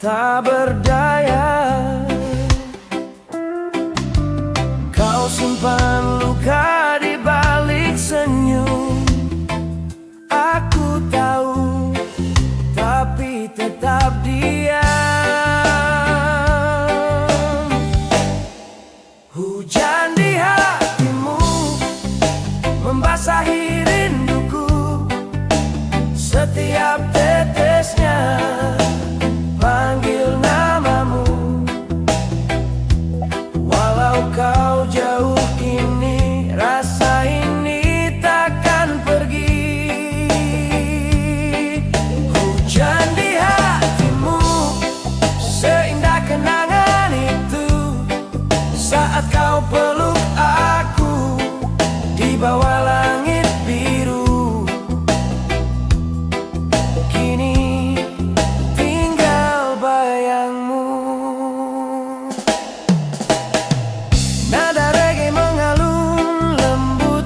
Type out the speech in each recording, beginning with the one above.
tak berdaya. Kau simpan luka di balik senyum. Aku tahu, tapi tetap diam. Hujan di hatimu membasahi rinduku. Setiap tetesnya panggil namamu. Walau kau jauh kini, rasa ini takkan pergi. Hujan di hatimu, seindah kenangan itu. Saat kau peluk aku di bawah langit biru. Kini tinggal bayangmu. Nada reggae mengalun lembut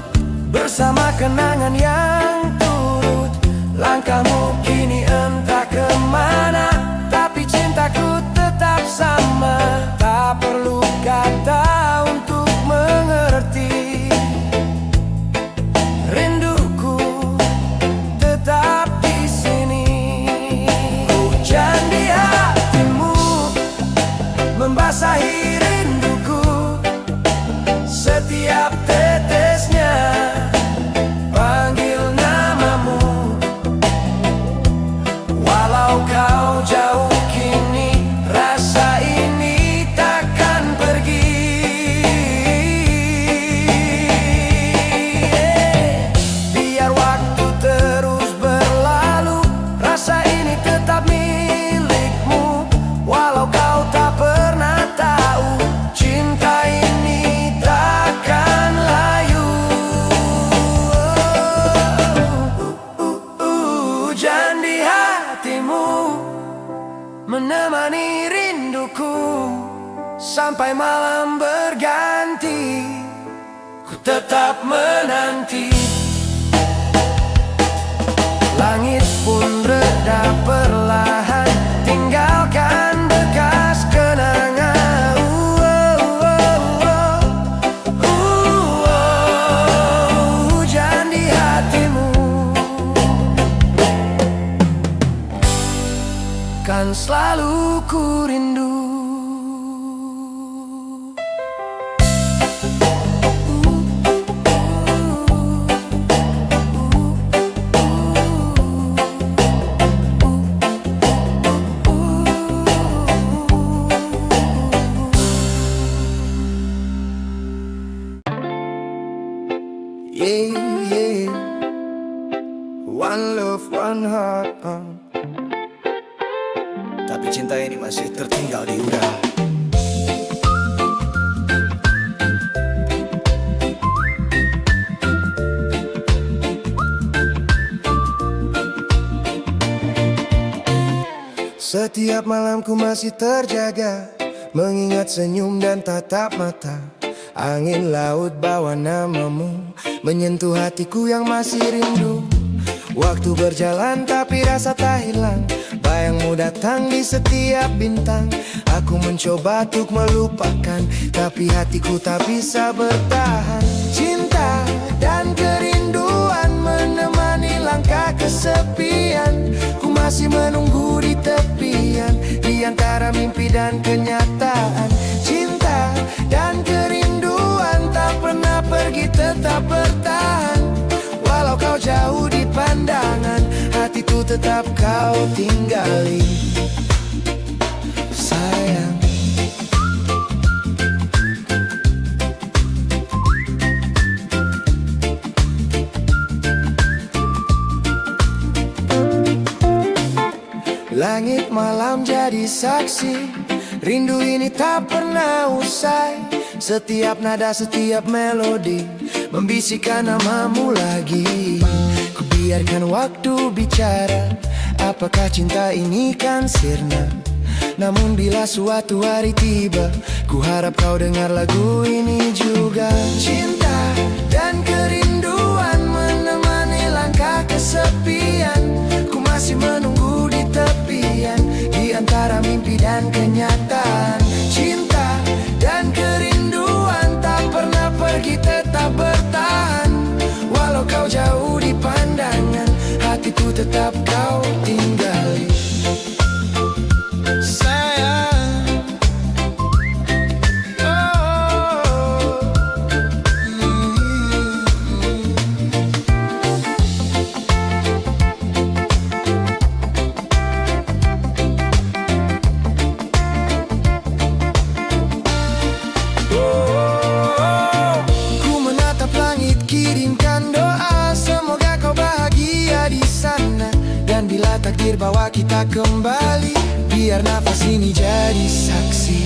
bersama kenangan yang turut. Langkahmu kini entah kemana, tapi cintaku tetap sama. Tak perlu kata untuk mengerti. Rinduku tetap di sini. Hujan di hatimu membasahi rinduku. Setiap tetesnya panggil namamu. Walau kau jauh kini, rasa ini takkan pergi. Biar waktu terus berlalu, rasa ini tetap milikmu. Walau kau tak pernah tahu, cinta ini takkan layu. Hujan di hatimu menemani rinduku sampai malam berganti. Ku tetap menanti. Langit pun reda perlahan, tinggalkan bekas kenangan. Hujan di hatimu kan selalu ku rindu. Yeah, yeah. One love, one heart. Tapi cinta ini masih tertinggal di udara. Setiap malamku masih terjaga, mengingat senyum dan tatap mata. Angin laut bawa namamu, menyentuh hatiku yang masih rindu. Waktu berjalan tapi rasa tak hilang, bayangmu datang di setiap bintang. Aku mencoba untuk melupakan, tapi hatiku tak bisa bertahan. Cinta dan kerinduan menemani langkah kesepian. Ku masih menunggu di tepian, di antara mimpi dan kenyataan. Cinta dan kerinduan tak pernah pergi, tetap bertahan. Walau kau jauh di pandangan, hatiku tetap kau tinggali. Sayang, langit malam jadi saksi, rindu ini tak pernah usai. Setiap nada, setiap melodi membisikkan namamu lagi. Ku biarkan waktu bicara, apakah cinta ini kan sirna. Namun bila suatu hari tiba, ku harap kau dengar lagu ini juga. Cinta dan kerinduan menemani langkah kesepian. Ku masih menunggu di tepian, di antara mimpi di sana. Dan bila takdir bawa kita kembali, biar nafas ini jadi saksi.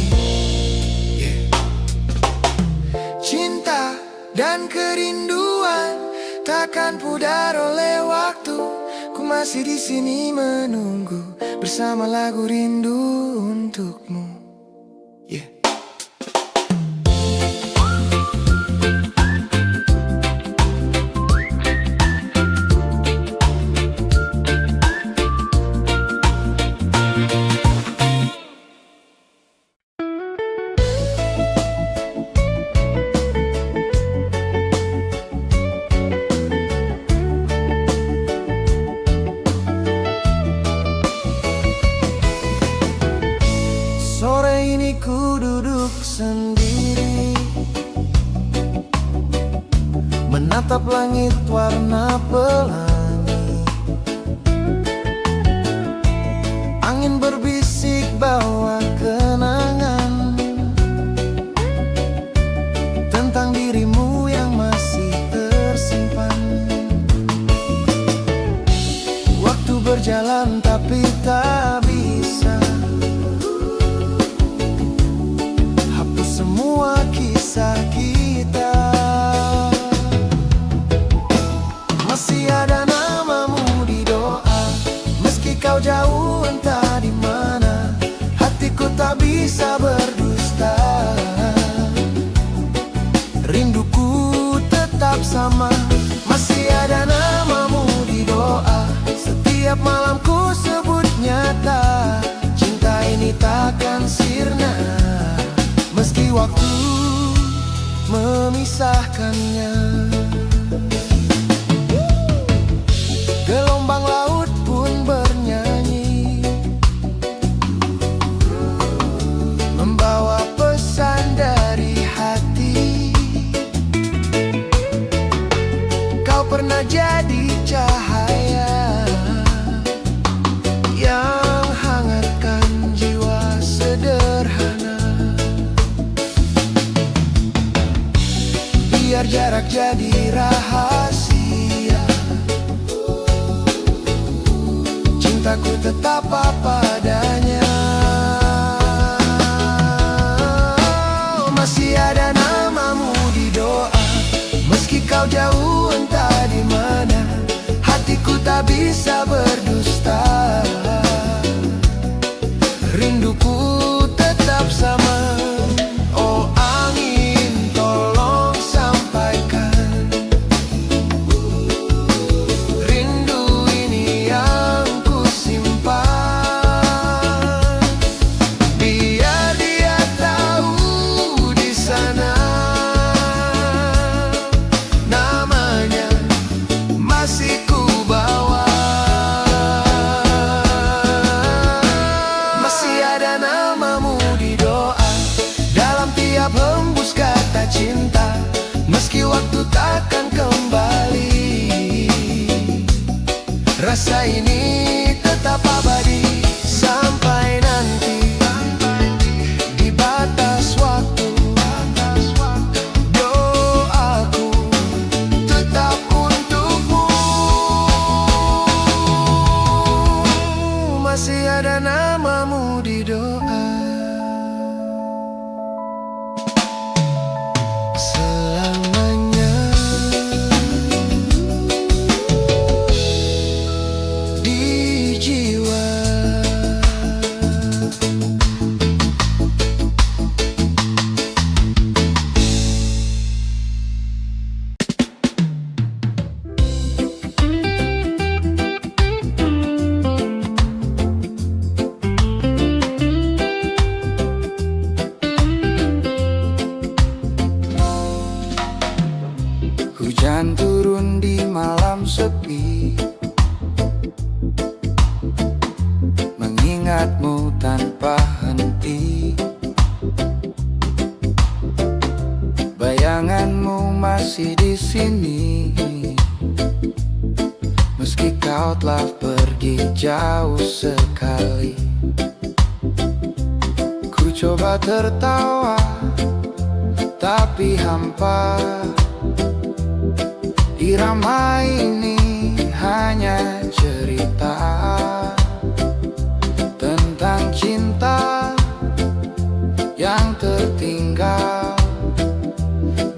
Cinta dan kerinduan takkan pudar oleh waktu. Ku masih di sini menunggu bersama lagu rindu untukmu. Sore ini ku duduk sendiri, menatap langit warna pelangi. Angin berbisik bawa kenangan tentang dirimu yang masih tersimpan. Waktu berjalan tapi tak bisa semua kisah kita. Masih ada namamu di doa, meski kau jauh entah di mana. Hatiku tak bisa berdusta, rinduku tetap sama. Masih ada namamu di doa, setiap malam ku sebut nyata. Cinta ini takkan sirna, meski waktu memisahkannya. Gelombang laut pun bernyanyi, membawa pesan dari hati. Kau pernah jadi cahaya yang hangatkan jiwa sederhana. Biar jarak jadi rahasia, cintaku tetap apa adanya. Masih ada namamu di doa, meski kau jauh entah di mana. Hatiku tak bisa berdusta, rinduku tetap sama. Oh angin, tolong sampaikan rindu ini yang ku simpan. Biar dia tahu di sana namanya masih ku bawa. Masih ada namamu di doa, dalam tiap hembus kata cinta. Meski waktu takkan kembali, rasa ini tetap abadi. Sampai nanti di batas waktu, doaku tetap untukmu. Masih ada namamu di doa, selamanya di jiwa. Hujan turun di malam sepi, mengingatmu tanpa henti. Bayanganmu masih di sini, meski kau telah pergi jauh sekali. Ku coba tertawa, tapi hampa. Irama ini hanya banyak cerita tentang cinta yang tertinggal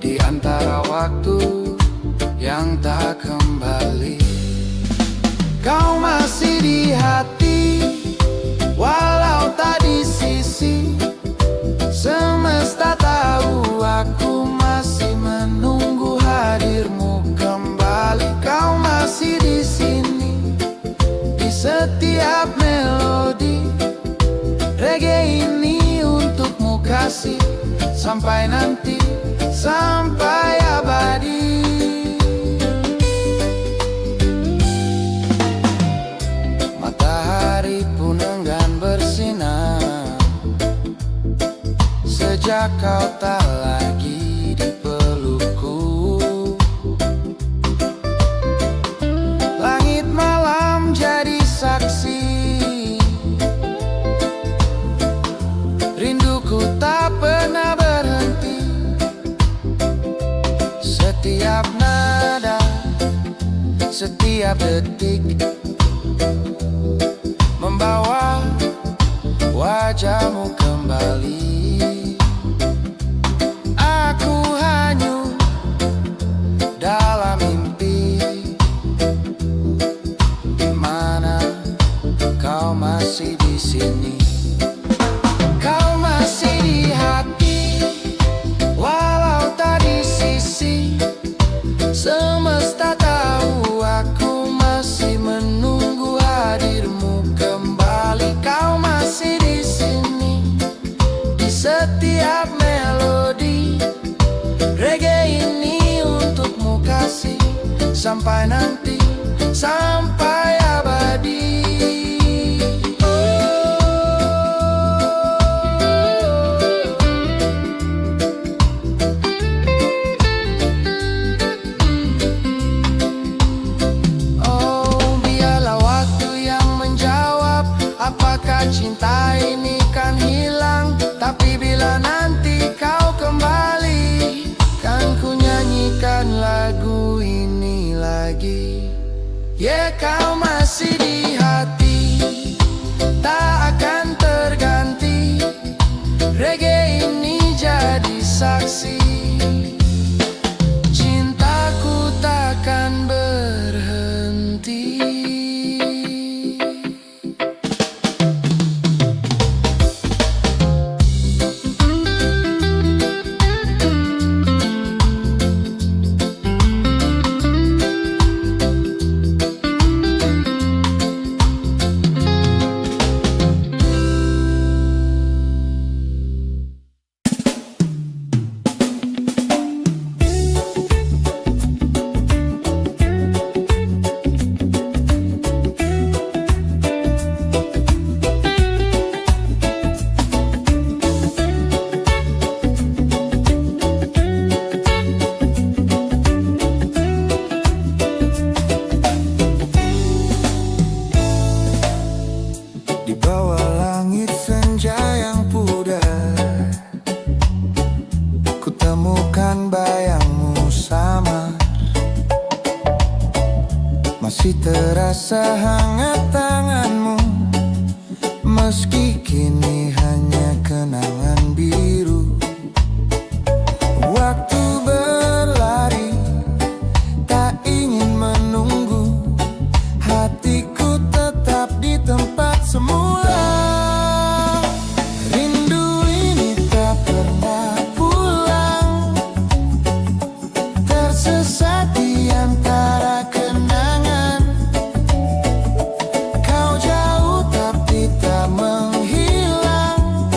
di antara waktu yang tak kembali. Kau masih di hati, walau tak di sisi. Semesta tahu aku masih menunggu hadirmu kembali. Kau masih di sini, di setiap melodi. Reggae ini untukmu kasih, sampai nanti, sampai abadi. Matahari pun enggan bersinar sejak kau tak lagi di pelukku. Langit malam jadi saksi, rinduku tak pernah berhenti. Setiap nada, setiap detik membawa wajahmu kembali. Aku hanyut dalam mimpi, di mana kau masih di sini. Kau masih di hati, walau tak di sisi. Semesta tahu aku masih menunggu hadirmu kembali. Kau masih di sini, di setiap melodi. Reggae ini untukmu kasih, sampai nanti, sampai abadi. Cinta ini kan hilang, tapi bila nanti kau kembali, kan ku nyanyikan lagu ini lagi. Ya, kau masih di hati, tak akan terganti. Reggae ini jadi saksi, cintaku takkan berhenti. Di bawah langit senja yang pudar, ku temukan bayangmu samar. Masih terasa hangat tanganmu, meski kini hanya kenangan biru. Waktu berlari, tak ingin menunggu. Hatiku tetap di tempat semula. Rindu ini tak pernah pulang, tersesat di antara kenangan. Kau jauh tapi tak menghilang,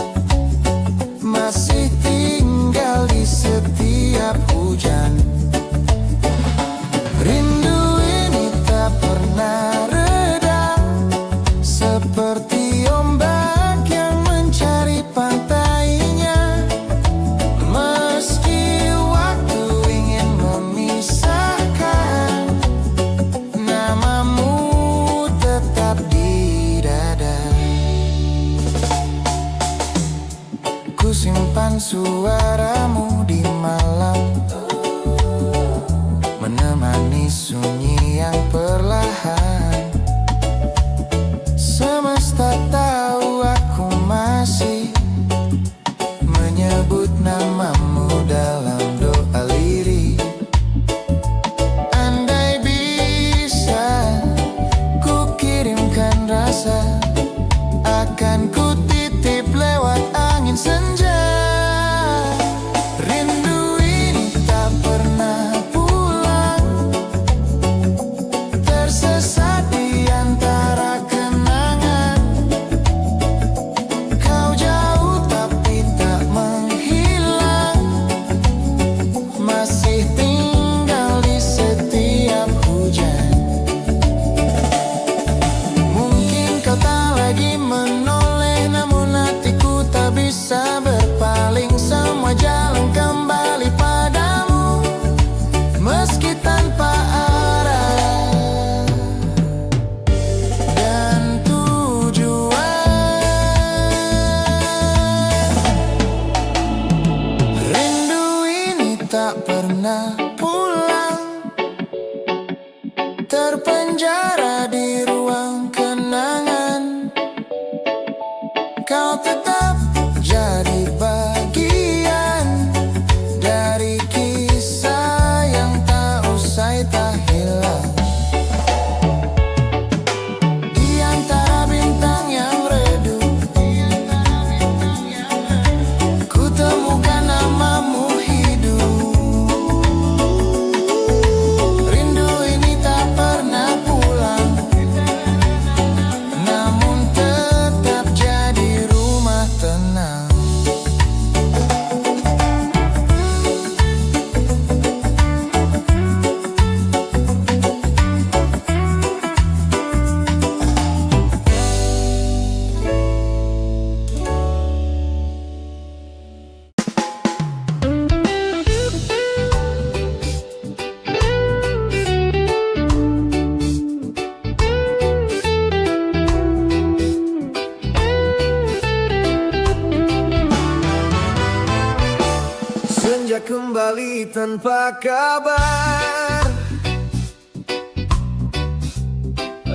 tanpa kabar.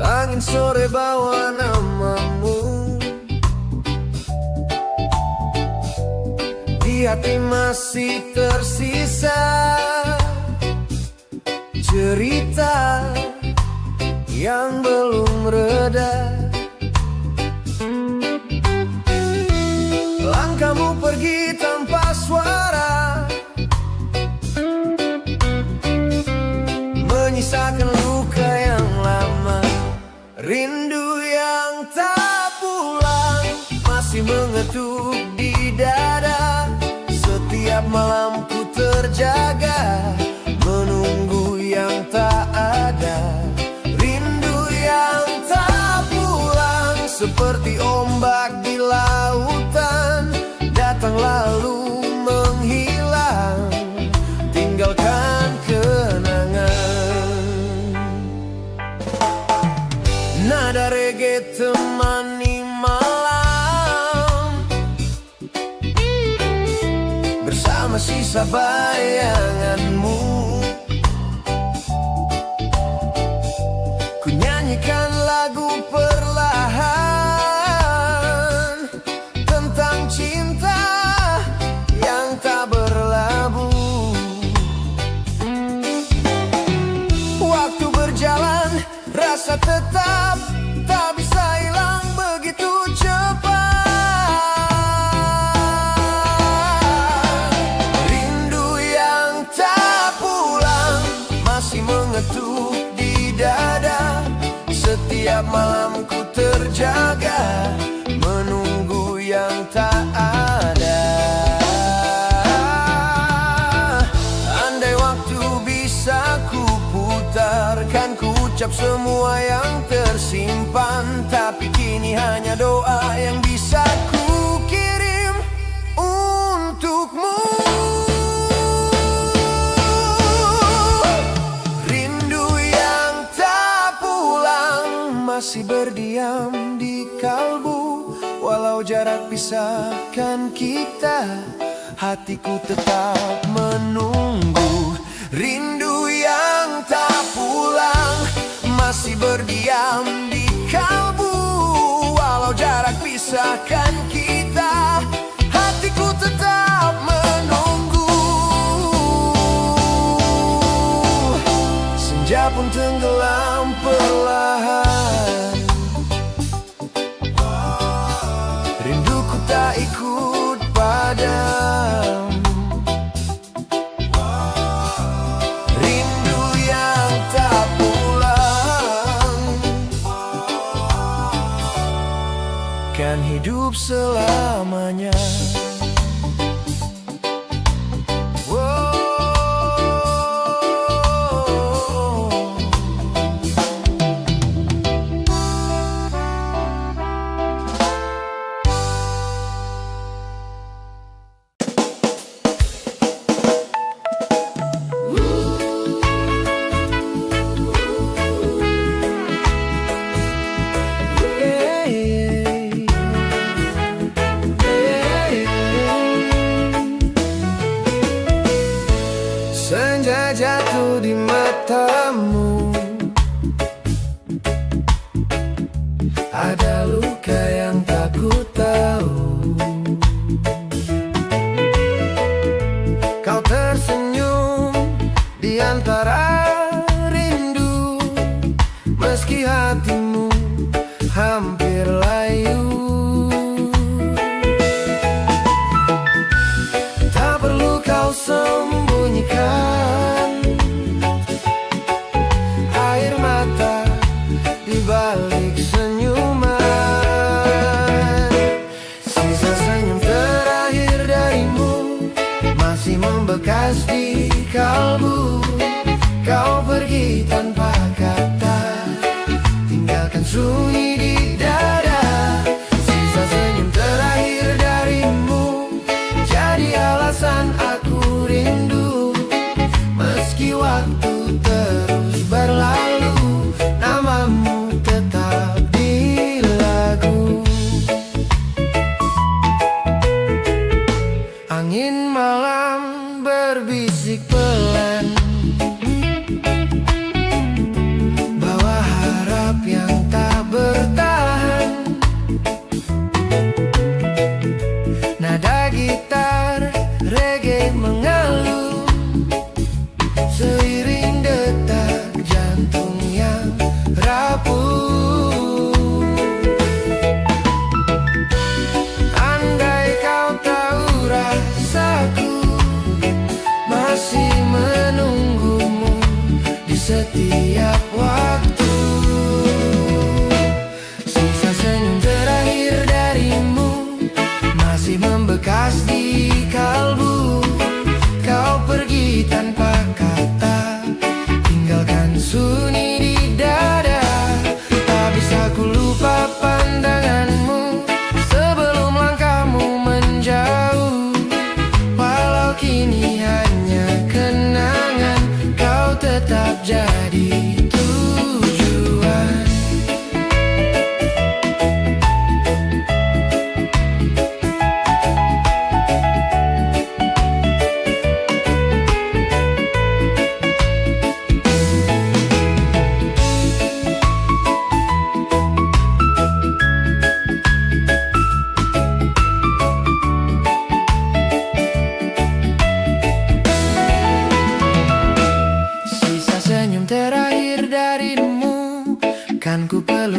Angin sore bawa namamu, di hati masih tersisa cerita yang belum reda. Langkahmu pergi tanpa suara, menyisakan luka yang lama. Rindu yang tak pulang masih mengetuk di dada. Setiap malam ku terjaga, menunggu yang tak ada. Rindu yang tak pulang seperti ombak di lautan, datang lalu menghilang, tinggalkan kenangan. Nada reggae temani malam, bersama sisa bayanganmu. Ku nyanyikan lagu perlahan tentang cinta yang tak berlabuh. Waktu berjalan, rasa tetap tak bisa hilang begitu cepat. Rindu yang tak pulang masih mengetuk di dada. Setiap malam ku terjaga, menunggu yang tak ada. Andai waktu bisa ku putarkan, ku ucap semua yang tersimpan, tapi kini hanya doa yang bisa ku kirim untukmu. Rindu yang tak pulang masih berdiam di kalbu. Walau jarak pisahkan kita, hatiku tetap menunggu. Rindu yang tak pulang masih berdiam di kalbu. Walau jarak pisahkan kita, hatiku tetap menunggu. Senja pun tenggelam perlahan, rinduku tak ikut padam. Rindu yang tak pulang kan hidup selamanya. Senja jatuh di matamu, ada luka yang tak ku tahu. Kau tersenyum di antara rindu, meski hatimu hampir layu. Tak perlu kau sembunyikan air mata di balik senyuman. Sisa senyum terakhir darimu masih membekas di kalbu. Kau pergi tanpa kata, tinggalkan sunyi di dada. Sisa senyum terakhir darimu jadi alasan aku rindu. Meski waktu terus berlalu, namamu tetap di lagu. Angin malam berbisik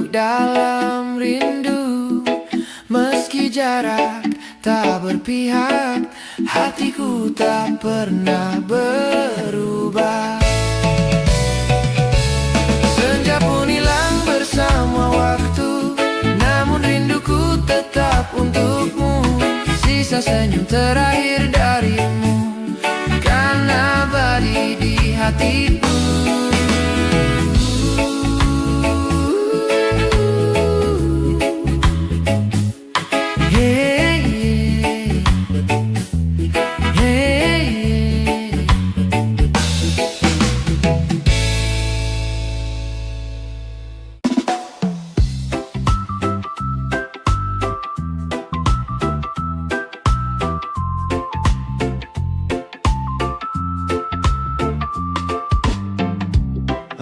peluk dalam rindu. Meski jarak tak berpihak, hatiku tak pernah berubah. Senja pun hilang bersama waktu, namun rinduku tetap untukmu. Sisa senyum terakhir darimu kan abadi di hatiku.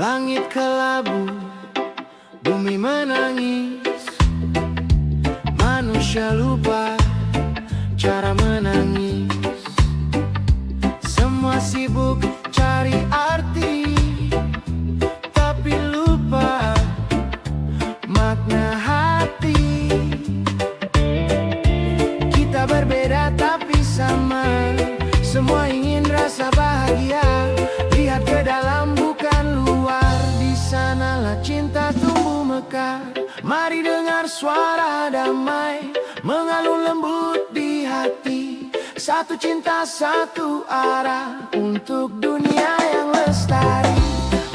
Langit kelabu, bumi menangis, manusia lupa cara menangis. Semua sibuk cari arti, tapi lupa makna hati. Kita berbeda tapi sama, semua ingin rasa bahagia. Lihat ke dalam bukan luar, di sanalah cinta tumbuh mekar. Mari dengar suara damai mengalun lembut di hati. Satu cinta satu arah untuk dunia yang lestari.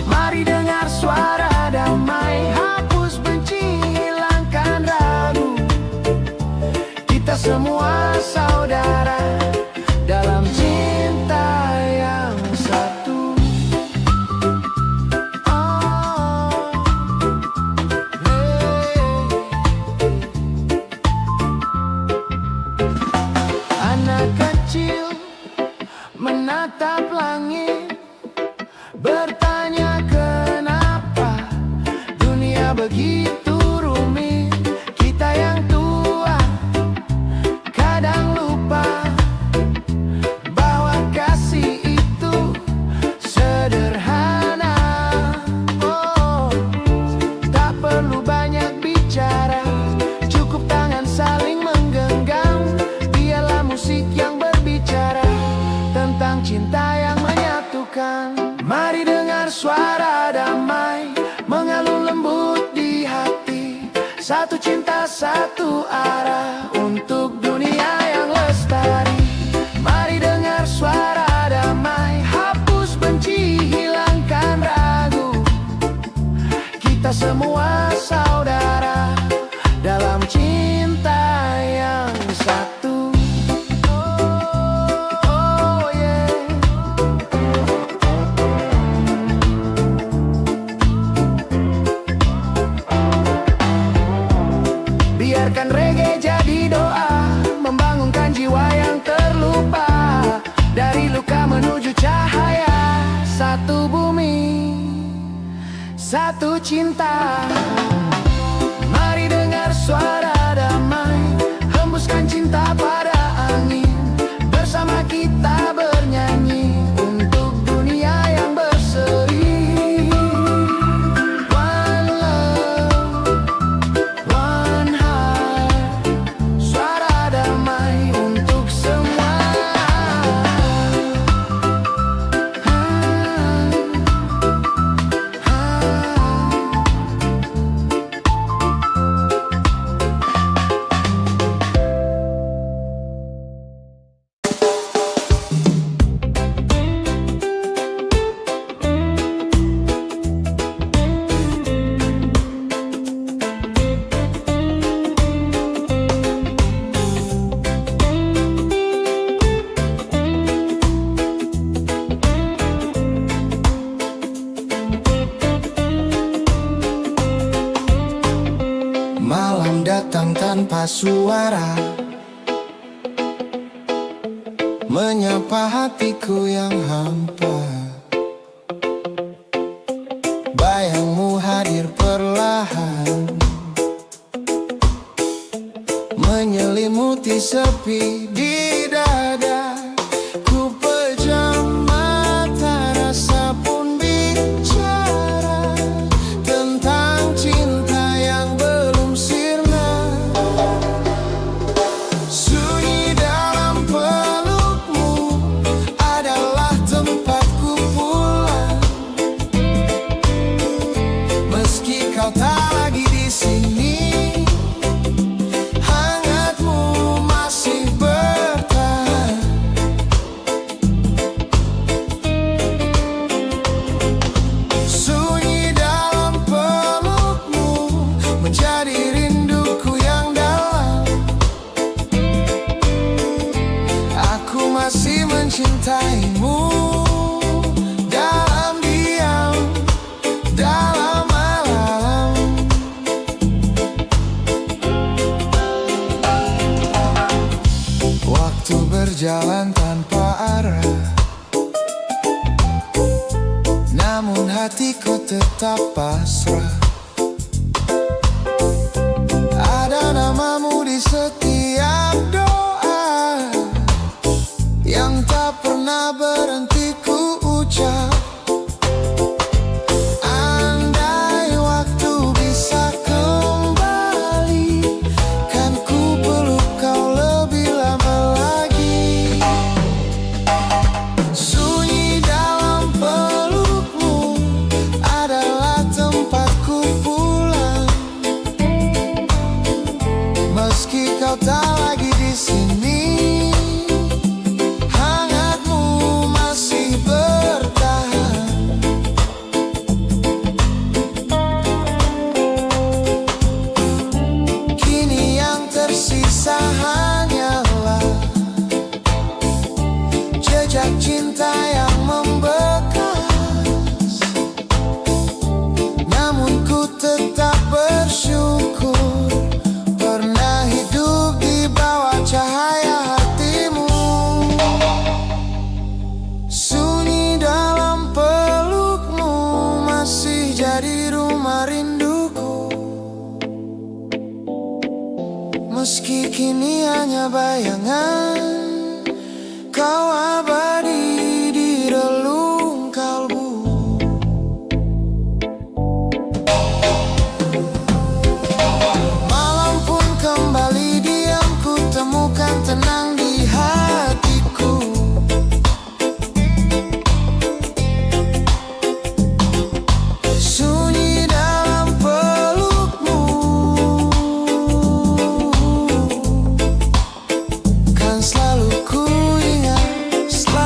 Mari dengar suara damai, hapus benci, hilangkan ragu. Kita semua saudara dalam cinta yang satu. Anak kecil menatap langit, bertanya kenapa dunia begitu rumit. Kita yang tua kadang lupa bahwa kasih itu sederhana. Oh, tak perlu banyak bicara, cukup tangan saling menggenggam. Biarlah musik yang berbicara tentang cinta yang menyatukan. Mari dengar suara damai mengalun lembut di hati. Satu cinta satu arah untuk dunia yang lestari. Mari dengar suara damai, hapus benci, hilangkan ragu. Kita semua saudara dalam cinta yang satu. Oh, yeah. Biarkan reggae jadi doa, membangunkan jiwa yang terlupa. Dari luka menuju cahaya, satu bumi, satu cinta. Mari dengar suara damai, hembuskan cinta pada angin. Bersama kita bernyanyi untuk dunia yang berseri. One love, one heart, suara damai untuk semua. Malam datang tanpa suara, menyapa hatiku yang hampa. Bayangmu hadir perlahan, menyelimuti sepi di dada. Ku pejam mata, rasa pun bicara tentang cinta yang mencintaimu dalam diam, dalam malam. Waktu berjalan tanpa arah, namun hatiku tetap pasrah. Ada namamu di setiap doa yang tak pernah berhenti ku ucap. Andai waktu bisa kembali, kan ku peluk kau lebih lama lagi. Sunyi dalam pelukmu adalah tempatku pulang. Meski kau tak lagi di sini, hangatmu masih bertahan. Kini yang tersisa hanyalah jejak cinta yang membekas. Namun ku tetap bersyukur pernah hidup di bawah cahaya hatimu. Sunyi dalam pelukmu masih jadi rumah rinduku. Meski kini hanya bayangan, kau abadi di relung kalbu. Malam pun kembali diam, ku temukan tenang di hatiku. Sunyi dalam pelukmu kan selalu ku ingat, selalu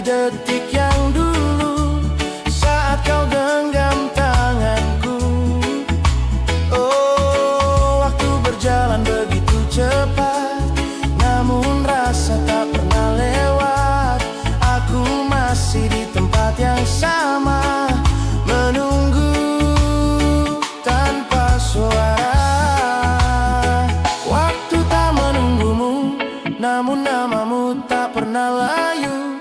detik yang dulu saat kau genggam tanganku. Oh, waktu berjalan begitu cepat, namun rasa tak pernah lewat. Aku masih di tempat yang sama, menunggu tanpa suara. Waktu tak menunggumu, namun namamu tak pernah layu.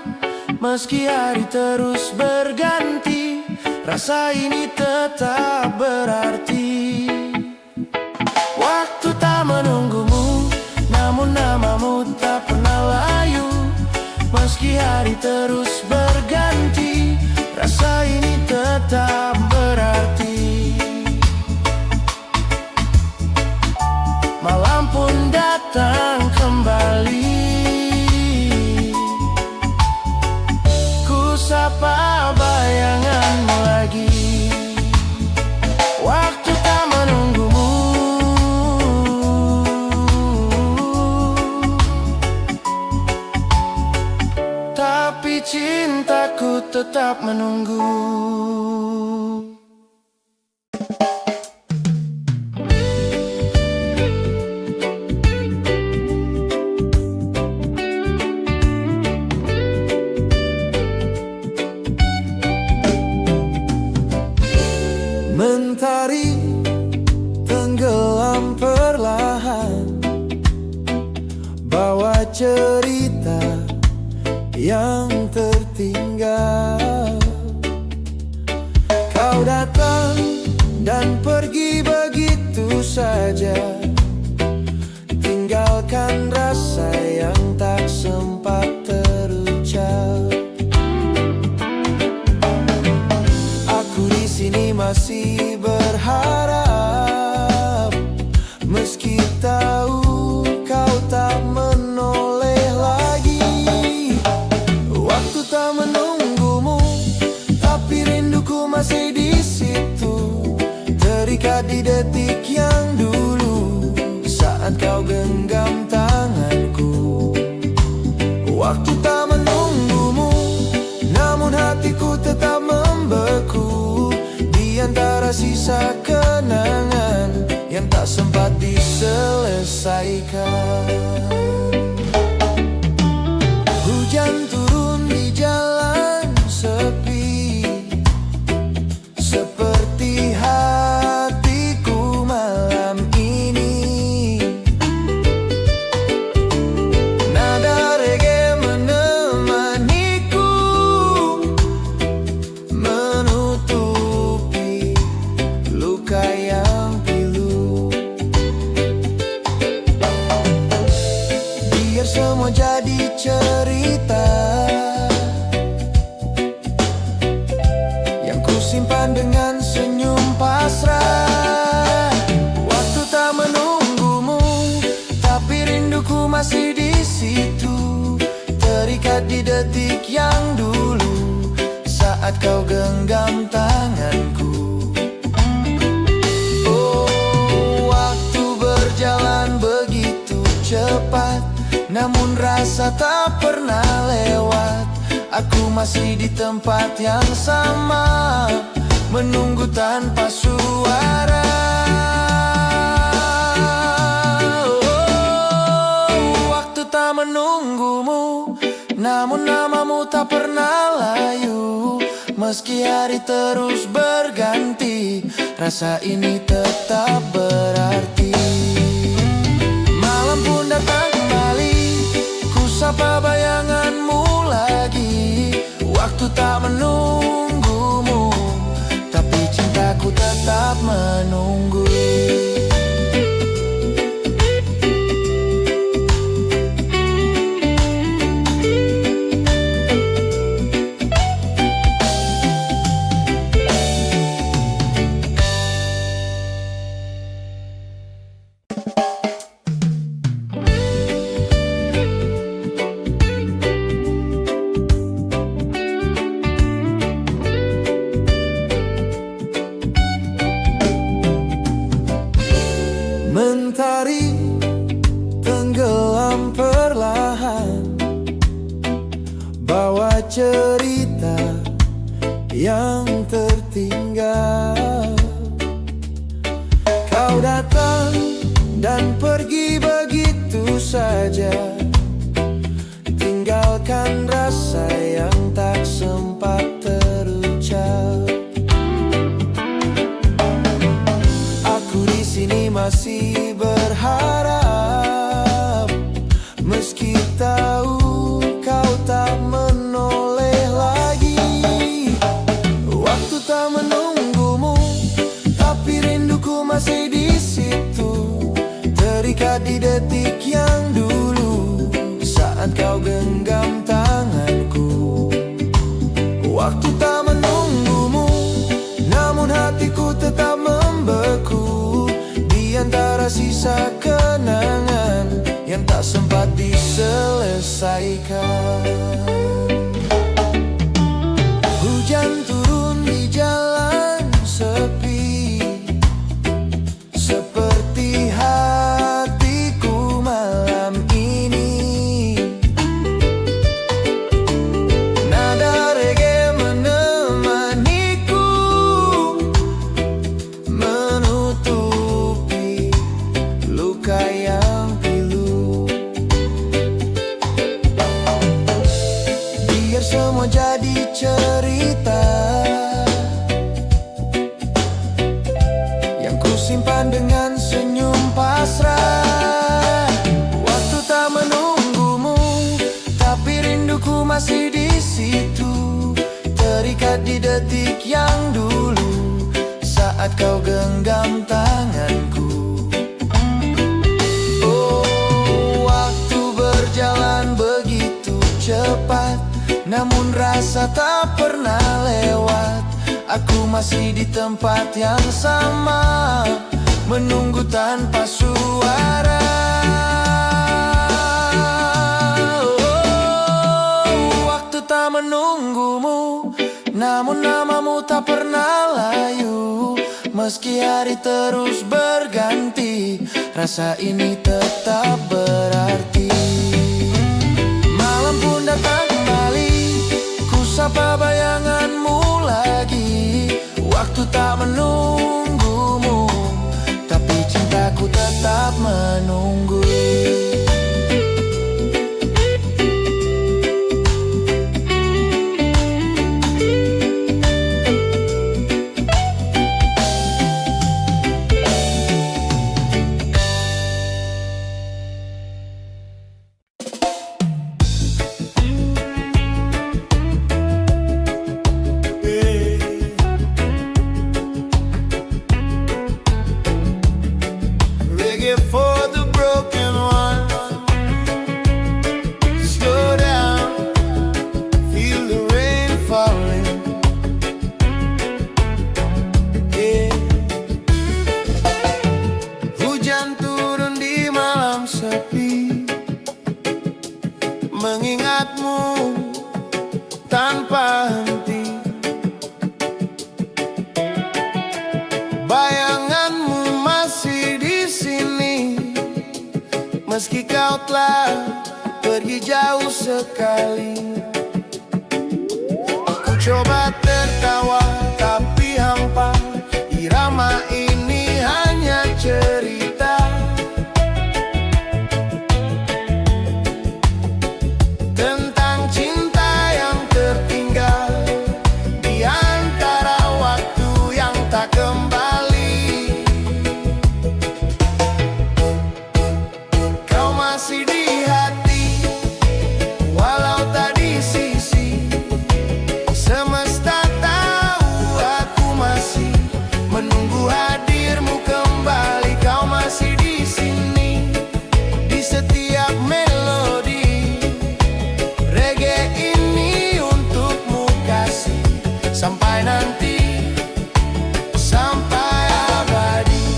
Meski hari terus berganti, rasa ini tetap berarti. Waktu tak menunggumu, namun namamu tak pernah layu. Meski hari terus berganti, rasa ini tetap berarti. Malam pun datang kembali, ku sapa bayanganmu lagi. Waktu tak menunggumu, tapi cintaku tetap menunggu. Mentari tenggelam perlahan, bawa cerita yang tertinggal. Kau datang dan pergi begitu saja, tinggalkan rasa yang tak sempat terucap. Aku di sini masih berharap, meski tahu kau tak menoleh lagi. Waktu tak menunggumu, tapi rinduku masih di situ, terikat di detik yang dulu saat kau genggam tanganku. Waktu tak menunggumu, namun hatiku tetap membeku di antara sisa kenangan yang tak sempat diselesaikan. Hujan turun di jalan sepi, seperti hatiku malam ini. Nada reggae menemaniku, menutupi luka yang pilu. Biar semua jadi cerita yang kusimpan dengan senyum pasrah. Waktu tak menunggumu, tapi rinduku masih di situ, terikat di detik yang dulu saat kau genggam tanganku. Oh, waktu berjalan begitu cepat, namun rasa tak pernah lewat. Aku masih di tempat yang sama, menunggu tanpa suara. Oh, waktu tak menunggumu, namun namamu tak pernah layu. Meski hari terus berganti, rasa ini tetap berarti. Malam pun datang kembali, ku sapa bayanganmu lagi. Waktu tak menunggumu, tapi cintaku tetap menunggu. cerita yang tertinggal. Kau datang dan pergi begitu saja, tinggalkan rasa yang tak sempat terucap. Aku di sini masih berharap, meski tahu kau tak menoleh lagi. Waktu tak menunggumu, tapi rinduku masih di situ, terikat di detik yang dulu saat kau genggam tanganku. Waktu tak menunggumu, namun hatiku tetap membeku di antara sisa kenangan yang tak sempat diselesaikan. Hujan turun di jalan sepi, seperti hatiku malam ini. Nada reggae menemaniku, menutupi luka yang pilu. Biar semua jadi cerita yang ku simpan dengan senyum pasrah. Waktu tak menunggumu, tapi rinduku masih di situ, terikat di detik yang dulu saat kau genggam tanganku. Oh, waktu berjalan begitu cepat, namun rasa tak pernah lewat. Aku masih di tempat yang sama, menunggu tanpa suara. Oh, waktu tak menunggumu, namun namamu tak pernah layu. Meski hari terus berganti, rasa ini tetap berarti. Malam pun datang kembali, ku sapa bayanganmu lagi. Waktu tak menunggumu, tapi cintaku tetap menunggu. For the broken one, slow down, feel the rain falling. Yeah. Hujan turun di malam sepi, mengingatmu tanpa henti. Bayanganmu masih di sini, meski kau telah pergi jauh sekali. Ku coba tertawa tapi hampa, irama ini hanya cerita tentang cinta yang tertinggal di antara waktu yang tak kembali. Masih di hati, walau tak di sisi. Semesta tahu aku masih menunggu hadirmu kembali. Kau masih di sini, di setiap melodi. Reggae ini untukmu kasih, sampai nanti, sampai abadi.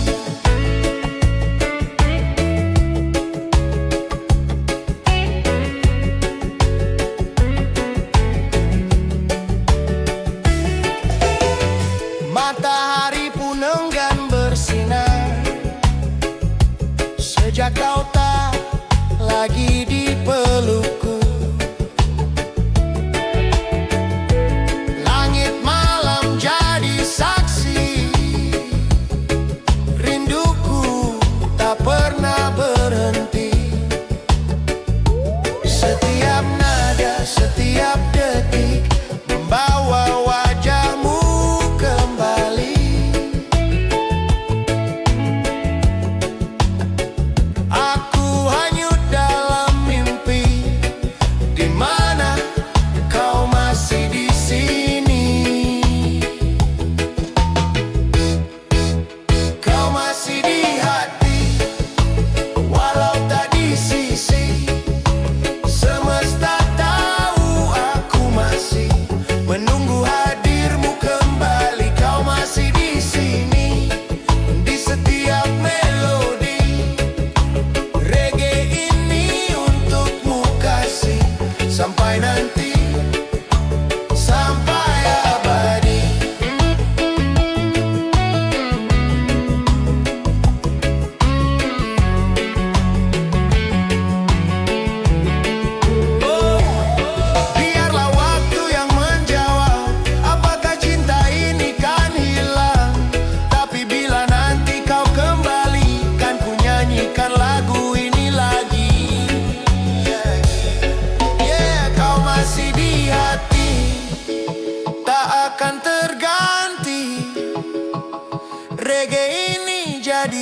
Matahari pun enggan bersinar sejak kau tak lagi di pelukku.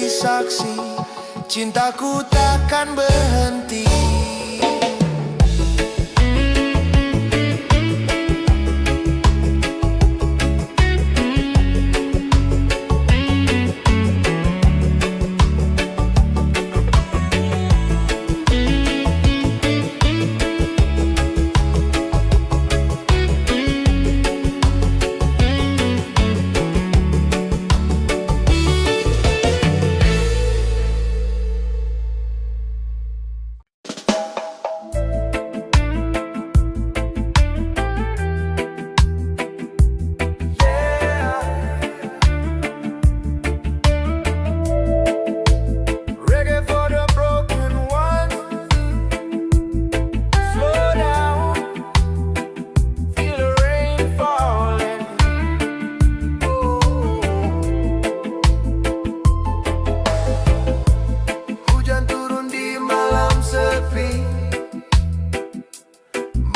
jadi saksi, cintaku takkan berhenti.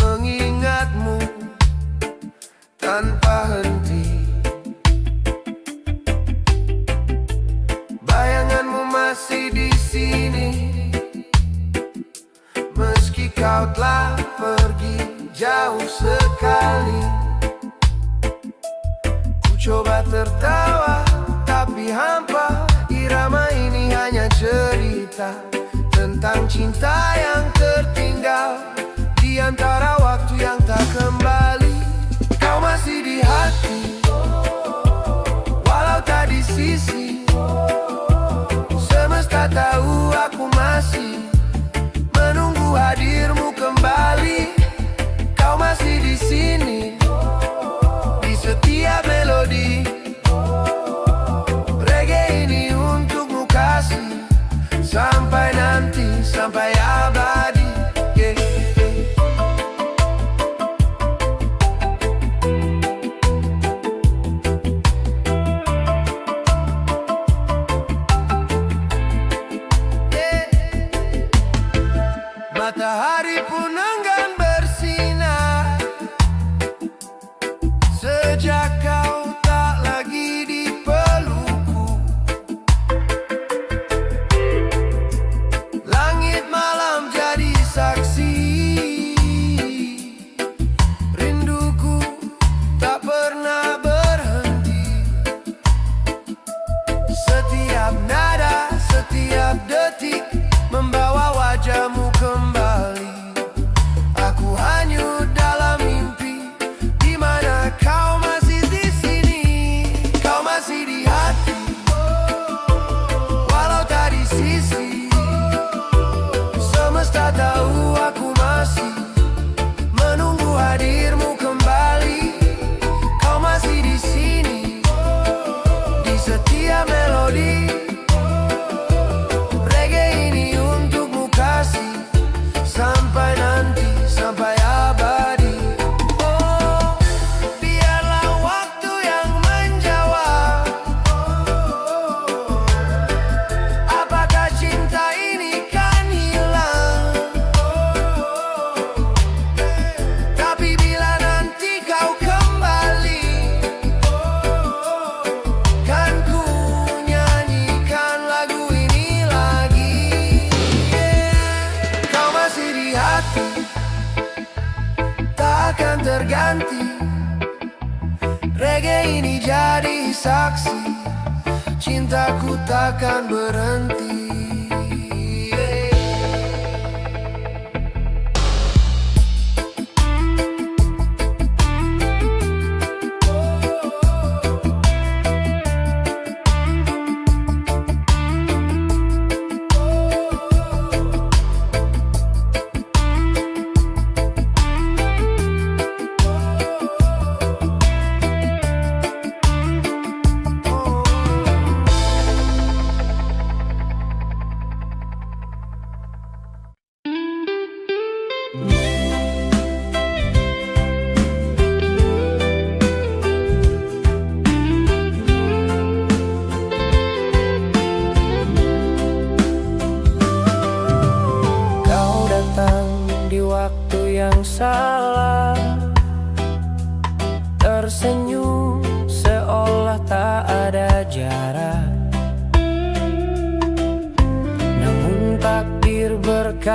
Mengingatmu tanpa henti, bayanganmu masih di sini, meski kau telah pergi jauh sekali. Ku coba tertawa tapi hampa, irama ini hanya cerita tentang cinta yang tertinggal di antara waktu yang tak kembali. Kau masih di hati, walau tak di sisi. Semesta tahu aku masih menunggu hadirmu kembali. Kau masih di sini, di setiap melodi. Reggae ini untukmu kasih, sampai nanti, sampai abadi. Matahari pun enggan bersinar sejak kau tak lagi di pelukku. Langit malam jadi saksi, rinduku tak pernah berhenti. Setiap nada, setiap detik membawa wajahmu kembali. Aku hanyut dalam mimpi, di mana kau masih di sini. Kau masih di hati, walau tak di sisi. Semesta tahu aku masih menunggu hadirmu kembali. Kau masih di sini, di setiap melodi. Sampai nanti, sampai abadi. Oh, biarlah waktu yang menjawab. Apakah cinta ini kan hilang? Tapi bila nanti kau kembali, kan ku nyanyikan lagu ini lagi. Kau masih di hati, takkan terganti. Reggae ini jadi saksi, cintaku takkan berhenti. Yang salah, tersenyum seolah tak ada jarak.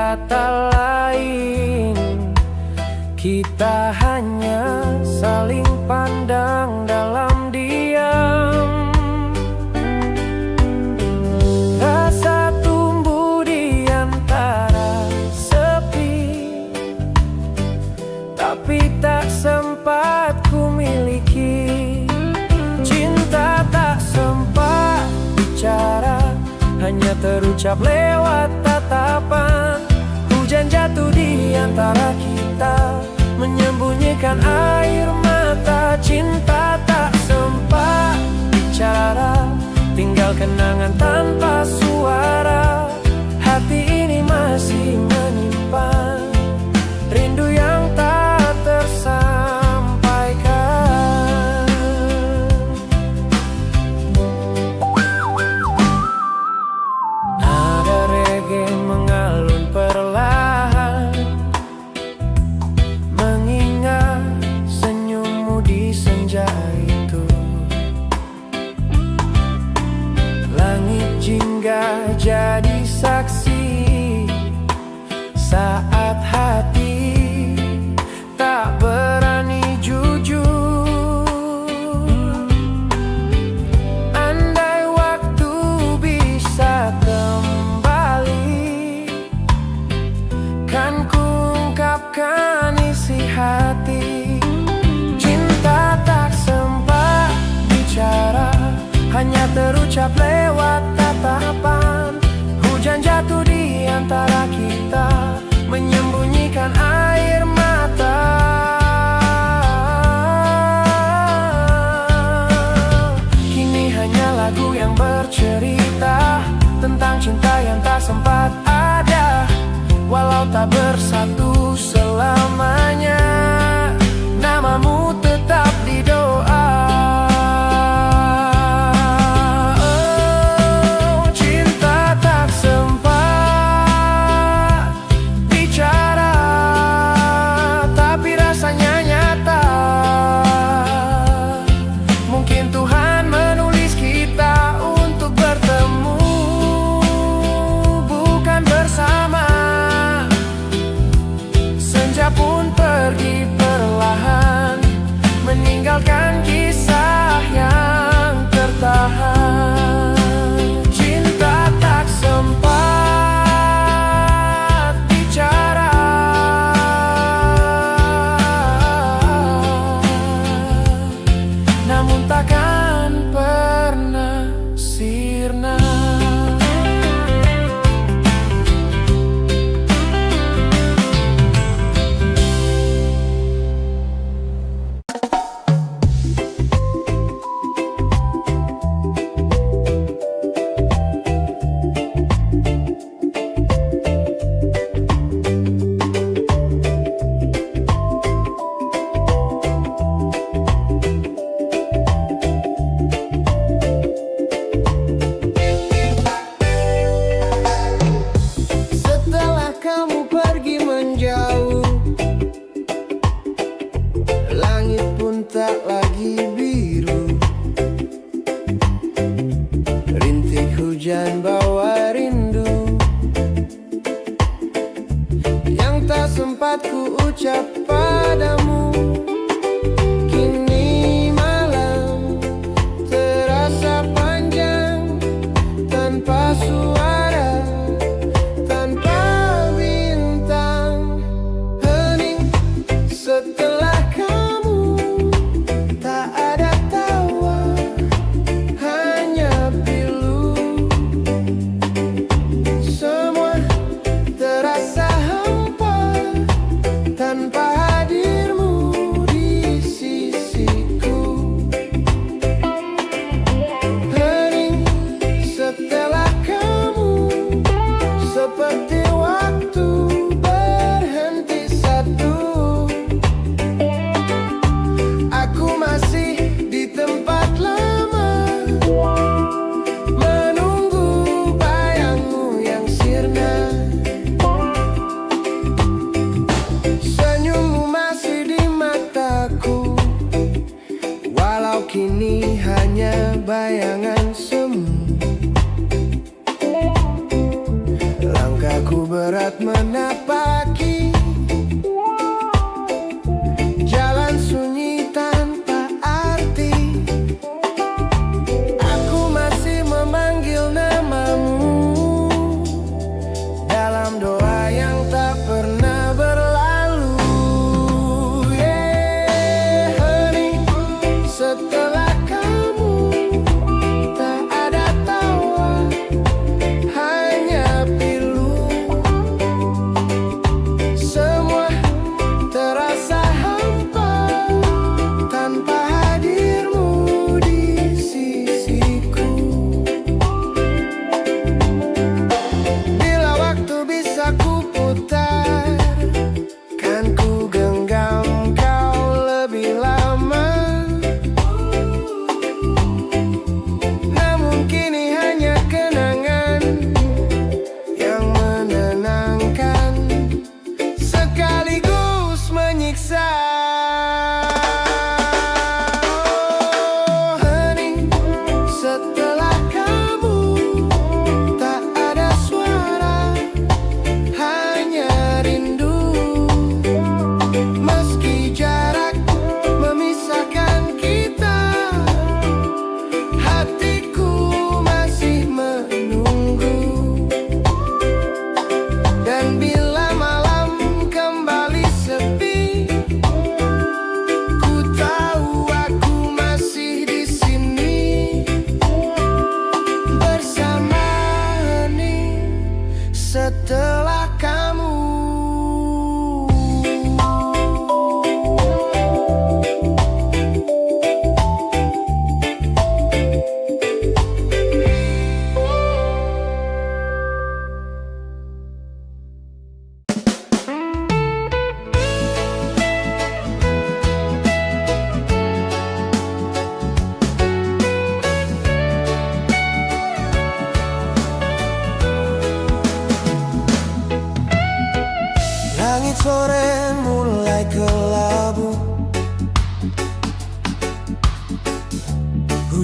kata lain. Kita hanya saling pandang dalam diam. Rasa tumbuh di antara sepi, tapi tak sempat ku miliki. Cinta tak sempat bicara, hanya terucap lewat tatapan. Hujan jatuh di antara kita, menyembunyikan air mata. Cinta tak sempat bicara, tinggal kenangan tanpa suara. Hati ini masih menyimpan rindu yang tak tersampaikan. Nada reggae mengalun perlahan, mengingat senyummu di senja itu. Langit jingga jadi saksi saat hati tak berani jujur. Andai waktu bisa kembali, kan ku ungkapkan isi hati. Cinta tak sempat bicara, hanya terucap lewat tatapan. Hujan jatuh di antara kita, menyembunyikan air mata. Kini hanya lagu yang bercerita tentang cinta yang tak sempat ada. Walau tak bersatu selamanya, namamu tetap di doa. Oh, cinta tak sempat bicara, tapi rasanya nyata. Mungkin Tuhan menulis kita untuk bertemu, bukan bersama. Senja pun pergi perlahan, meninggalkan kisah yang tertahan. Cinta tak sempat bicara, namun takkan pernah sirna. Setelah kamu pergi menjauh, langit pun tak lagi biru. Rintik hujan bawa rindu yang tak sempat ku ucap padamu. Kini malam terasa panjang, tanpa suara, tanpa bintang. Hening setelah kamu, tak ada tawa, hanya pilu. Semua terasa hampa tanpa hadirmu di sisiku. Hening setelah kamu, seperti waktu berhenti satu. Aku masih di tempat lama, menunggu bayangmu yang sirna. Senyummu masih di mataku, walau kini hanya bayangan semu. Langkahku berat menang.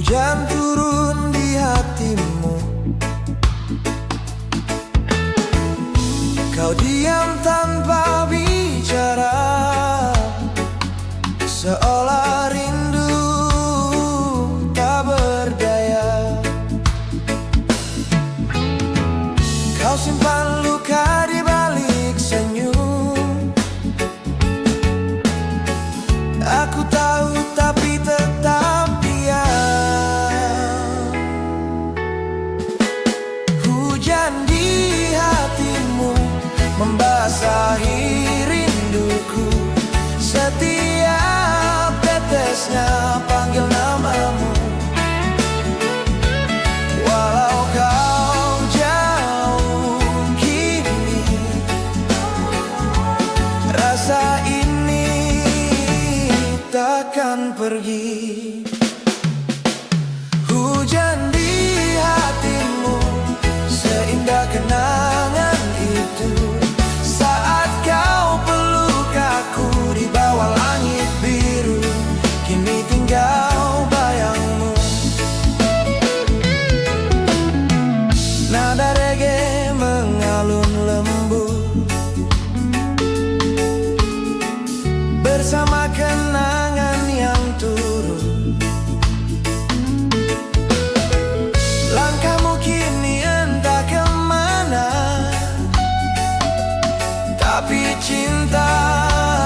Hujan turun di hatimu, kau diam tanpa bicara, seolah rindu tak berdaya. Kau simpan luka di balik senyum, aku tahu tapi tetap diam. Hujan di hatimu membasahi rinduku, setiap tetesnya panggil namamu. Walau kau jauh kini, rasa ini takkan pergi. Hujan di hatimu, seindah kenangan itu, saat kau peluk aku di bawah langit biru. Kini tinggal bayangmu. Nada reggae mengalun lembut bersama kenangan yang turun. Langkahmu kini entah kemana, tapi cintaku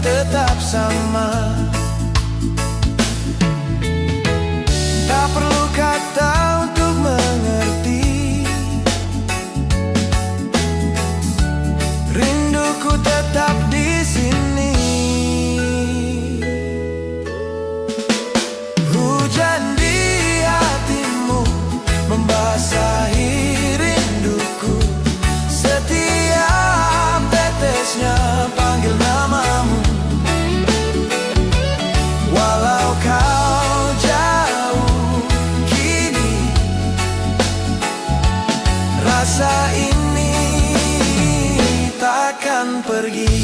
tetap sama. Tak perlu kata untuk mengerti, rinduku tetap di sini. Hujan di hatimu membasahi rinduku, setiap tetesnya panggil namamu. Walau kau jauh kini, rasa ini takkan pergi.